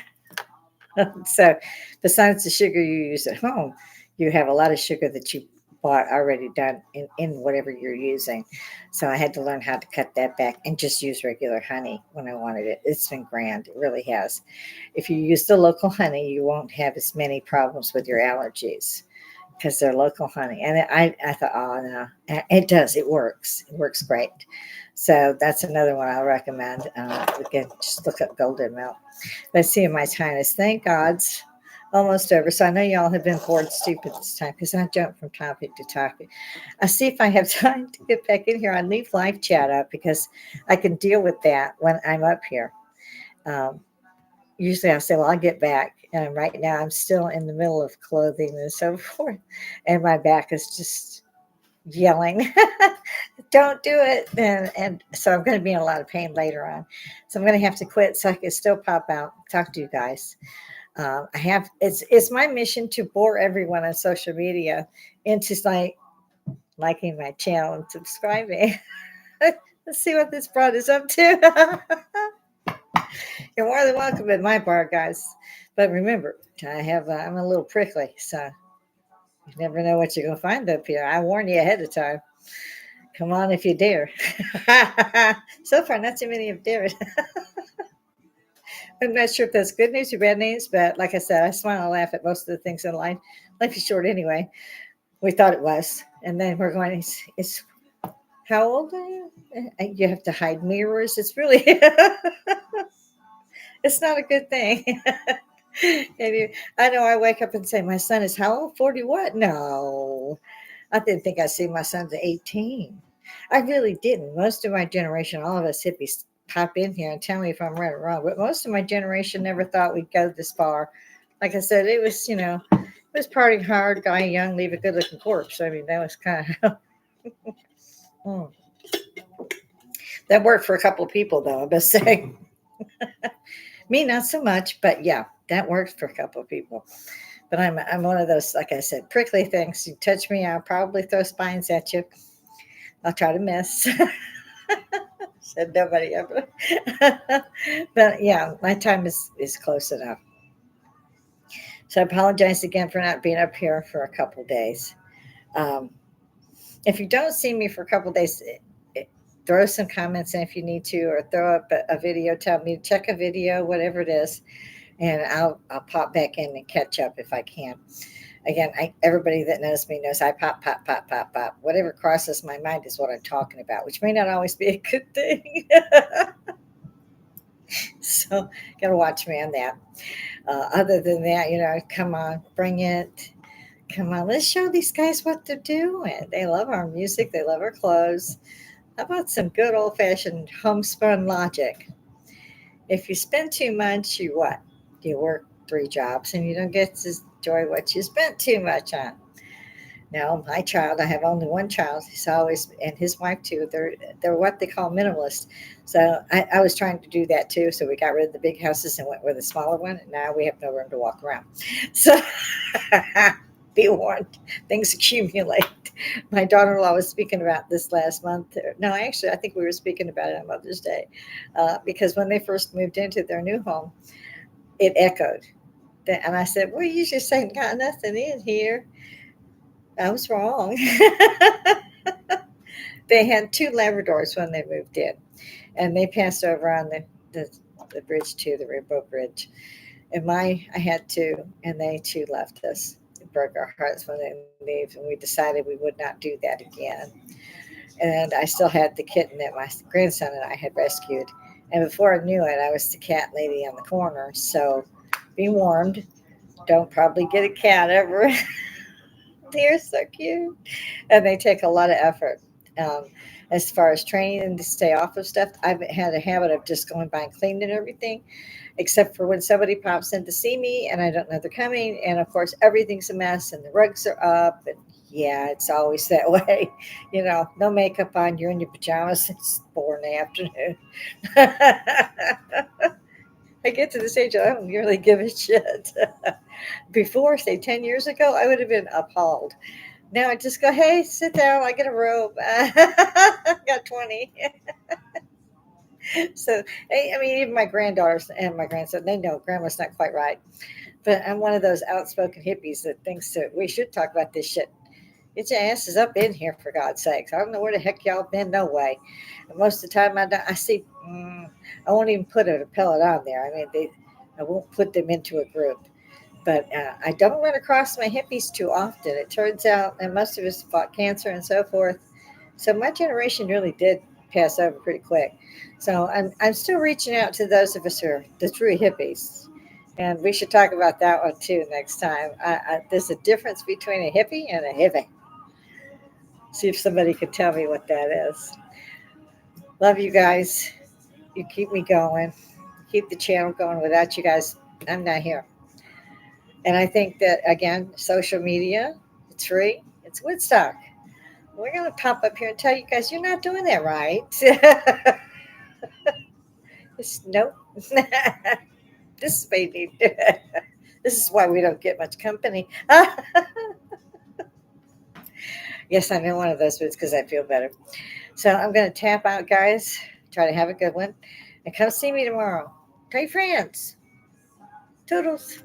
So, besides the sugar you use at home, you have a lot of sugar that you bought already done in whatever you're using. So, I had to learn how to cut that back and just use regular honey when I wanted it. It's been grand, it really has. If you use the local honey, you won't have as many problems with your allergies because they're local honey. And I thought, oh no, it does. It works. It works great. So that's another one I'll recommend. Again, just look up golden milk. Let's see, my time is, thank God's almost over. So I know y'all have been bored stupid this time because I jumped from topic to topic. I'll see if I have time to get back in here. I leave live chat up because I can deal with that when I'm up here. Um, Usually I say, well, I'll get back. And right now I'm still in the middle of clothing and so forth. And my back is just yelling, don't do it. And so I'm going to be in a lot of pain later on. So I'm going to have to quit so I can still pop out, talk to you guys. It's my mission to bore everyone on social media into liking my channel and subscribing. Let's see what this broad is up to. You're more than welcome at my bar, guys. But remember, I'm a little prickly, so you never know what you're going to find up here. I warn you ahead of time. Come on if you dare. So far, not too many have dared. I'm not sure if that's good news or bad news, but like I said, I smile and laugh at most of the things in life. Life is short anyway. We thought it was. And then we're going, it's how old are you? You have to hide mirrors. It's really, it's not a good thing. I know I wake up and say, my son is how old? 40 what? No. I didn't think I'd see my son to 18. I really didn't. Most of my generation, all of us hippies, pop in here and tell me if I'm right or wrong. But most of my generation never thought we'd go this far. Like I said, it was, it was partying hard, die young, leave a good looking corpse. I mean, that was kind of, that worked for a couple of people, though, I must say. Me, not so much, but yeah, that worked for a couple of people. But I'm one of those, like I said, prickly things. You touch me, I'll probably throw spines at you. I'll try to miss. Said nobody ever. But yeah, my time is close enough. So I apologize again for not being up here for a couple days. Um, if you don't see me for a couple days, throw some comments in if you need to, or throw up a video. Tell me to check a video, whatever it is, and I'll pop back in and catch up if I can. Again, everybody that knows me knows I pop, pop, pop, pop, pop. Whatever crosses my mind is what I'm talking about, which may not always be a good thing. So, gotta watch me on that. Other than that, come on, bring it. Come on, let's show these guys what they're doing. They love our music, they love our clothes. How about some good old fashioned homespun logic? If you spend too much, you what? You work 3 jobs and you don't get to enjoy what you spent too much on. Now, my child, I have only one child. He's always, and his wife too. They're what they call minimalist. So I was trying to do that too. So we got rid of the big houses and went with a smaller one. And now we have no room to walk around. So be warned, things accumulate. My daughter-in-law was speaking about this last month. No, actually, I think we were speaking about it on Mother's Day, because when they first moved into their new home, it echoed. And I said, well, you just ain't got nothing in here. I was wrong. They had 2 Labradors when they moved in, and they passed over on the bridge too, the Rainbow Bridge. And I had 2, and they too left us. It broke our hearts when they left, and we decided we would not do that again. And I still had the kitten that my grandson and I had rescued. And before I knew it, I was the cat lady on the corner. So be warned, don't probably get a cat ever. They're so cute. And they take a lot of effort. Um, as far as training them to stay off of stuff, I've had a habit of just going by and cleaning everything, except for when somebody pops in to see me and I don't know they're coming. And of course, everything's a mess and the rugs are up. And yeah, it's always that way. No makeup on, you're in your pajamas. It's 4 in the afternoon. I get to the stage I don't really give a shit. Before, say 10 years ago, I would have been appalled. Now I just go, hey, sit down. I get a robe. I got 20. So, I mean, even my granddaughters and my grandson, they know grandma's not quite right. But I'm one of those outspoken hippies that thinks that we should talk about this shit. Get your asses up in here, for God's sakes. I don't know where the heck y'all been, no way. And most of the time I see, I won't even put a pellet on there. I mean, I won't put them into a group. But I don't run across my hippies too often. It turns out, and most of us fought cancer and so forth. So my generation really did pass over pretty quick. So I'm still reaching out to those of us who are the true hippies. And we should talk about that one too next time. There's a difference between a hippie and a hippie. See if somebody can tell me what that is. Love you guys. You keep me going. Keep the channel going. Without you guys, I'm not here. And I think that, again, social media, it's free. It's Woodstock. We're going to pop up here and tell you guys you're not doing that right. Nope. This baby. This is why we don't get much company. Yes, I'm in one of those boots because I feel better. So I'm going to tap out, guys. Try to have a good one. And come see me tomorrow. Tell your friends. Toodles.